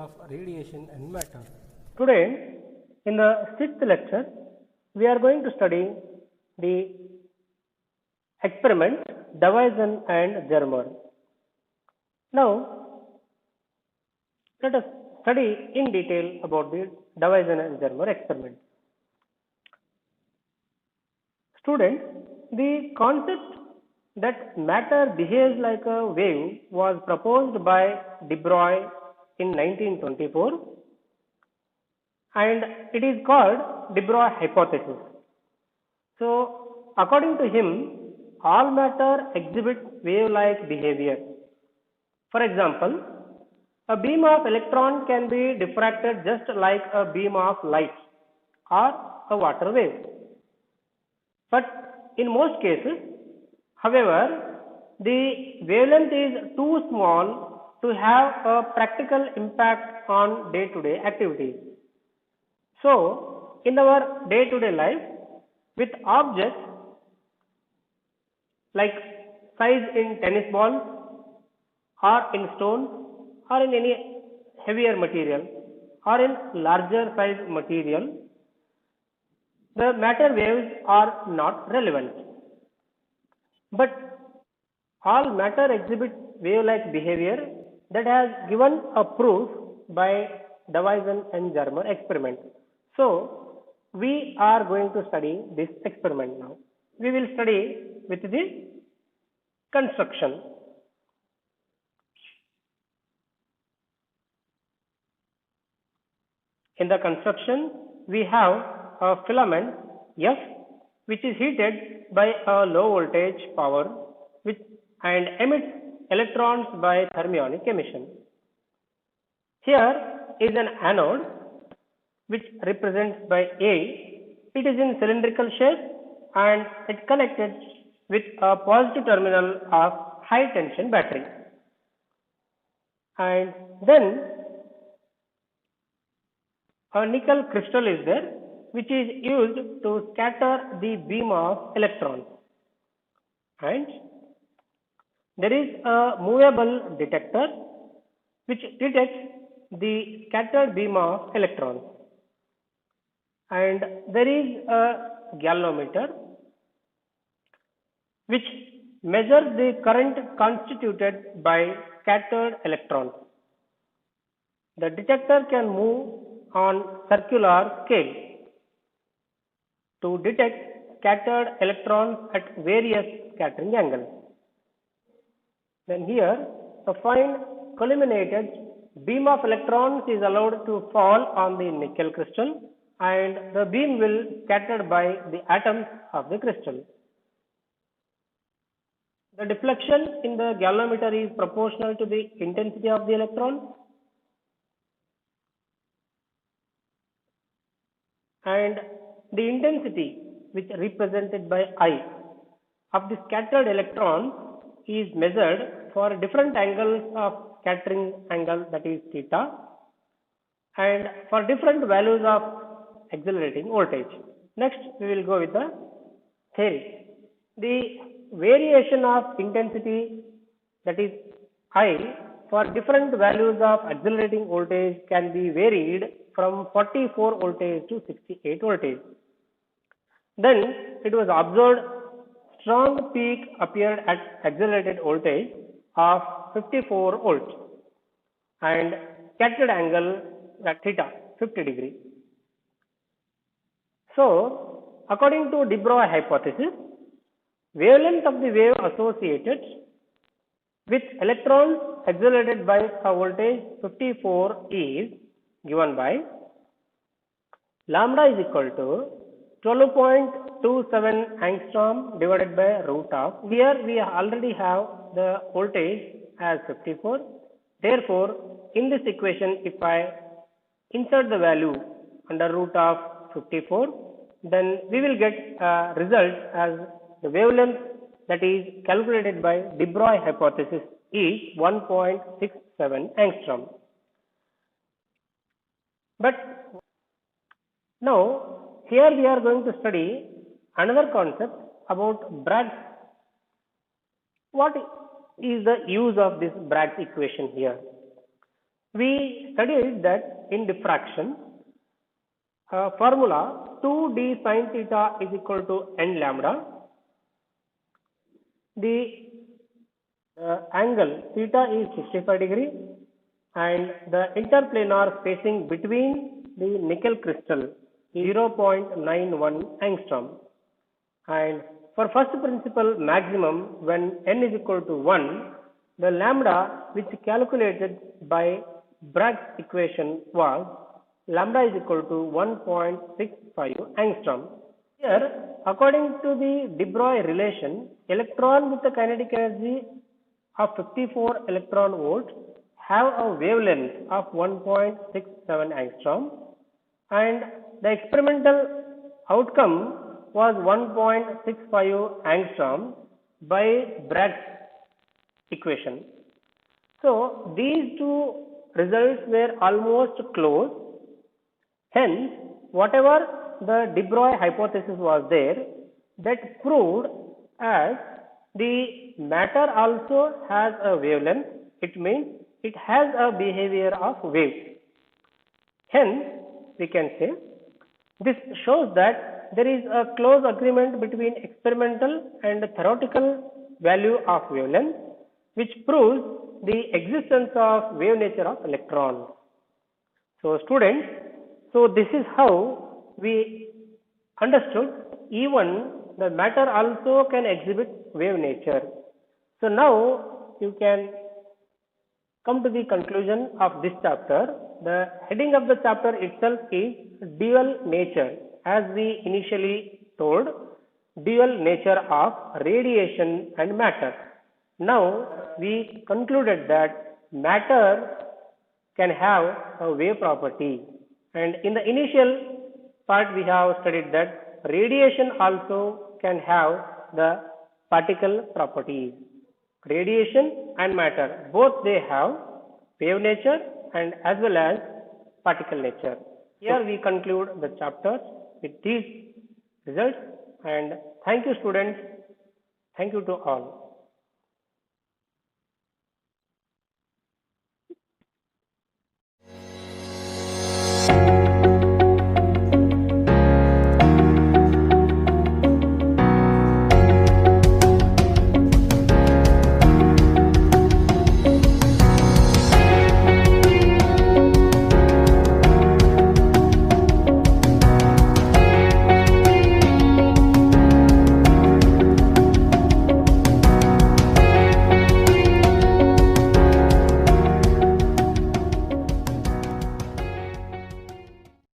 of radiation and matter. Today, in the sixth lecture, we are going to study the experiment Davison and Germer. Now, let us study in detail about the Davison and Germer experiment. Students, the concept that matter behaves like a wave was proposed by de Broglie in 1924 and it is called de Broglie hypothesis. So, according to him, all matter exhibits wave-like behavior. For example, a beam of electron can be diffracted just like a beam of light or a water wave. But in most cases, however, the wavelength is too small to have a practical impact on day-to-day activities. So, in our day-to-day life, with objects like size in tennis balls or in stone or in any heavier material or in larger size material, the matter waves are not relevant. But all matter exhibits wave-like behavior that has given a proof by Davison and Germer experiment. So, we are going to study this experiment now. We will study with the construction. In the construction, we have a filament F which is heated by a low voltage power and emits electrons by thermionic emission. Here is an anode which represents by A. It is in cylindrical shape and it connected with a positive terminal of high tension battery. And then a nickel crystal is there which is used to scatter the beam of electrons. And there is a movable detector which detects the scattered beam of electrons. And there is a galvanometer which measures the current constituted by scattered electrons. The detector can move on circular scale to detect scattered electrons at various scattering angles. Then here, a fine collimated beam of electrons is allowed to fall on the nickel crystal and the beam will scatter by the atoms of the crystal. The deflection in the galvanometer is proportional to the intensity of the electron, and the intensity which represented by I of the scattered electron is measured for different angles of scattering angle, that is theta, and for different values of accelerating voltage. Next, we will go with the theory. The variation of intensity, that is I, for different values of accelerating voltage can be varied from 44 voltage to 68 voltage. Then it was observed strong peak appeared at accelerated voltage of 54 volts and scattered angle at theta 50 degree. So, according to de Broglie hypothesis, wavelength of the wave associated with electrons accelerated by a voltage 54 is given by lambda is equal to 12.27 angstrom divided by root of. Here we already have the voltage as 54. Therefore, in this equation, if I insert the value under root of 54, then we will get a result as the wavelength that is calculated by de Broglie hypothesis is 1.67 angstrom. But now, here we are going to study another concept about Bragg's. What is the use of this Bragg's equation here? We studied that in diffraction, formula 2d sin theta is equal to n lambda. The angle theta is 65 degree and the interplanar spacing between the nickel crystal is 0.91 angstrom. And for first principle maximum, when n is equal to 1, the lambda which calculated by Bragg's equation was lambda is equal to 1.65 angstrom. Here, according to the de Broglie relation, electron with a kinetic energy of 54 electron volts have a wavelength of 1.67 angstrom, and the experimental outcome was 1.65 angstrom by Bragg's equation. So these two results were almost close. Hence, whatever the de Broglie hypothesis was there, that proved as the matter also has a wavelength. It means it has a behavior of wave. Hence, we can say this shows that there is a close agreement between experimental and theoretical value of wavelength, which proves the existence of wave nature of electrons. So students, so this is how we understood even the matter also can exhibit wave nature. So now you can come to the conclusion of this chapter. The heading of the chapter itself is dual nature, as we initially told, dual nature of radiation and matter. Now we concluded that matter can have a wave property, and in the initial part we have studied that radiation also can have the particle properties. Radiation and matter, both they have wave nature and as well as particle nature. Here we conclude the chapters with these results, and thank you students. Thank you to all.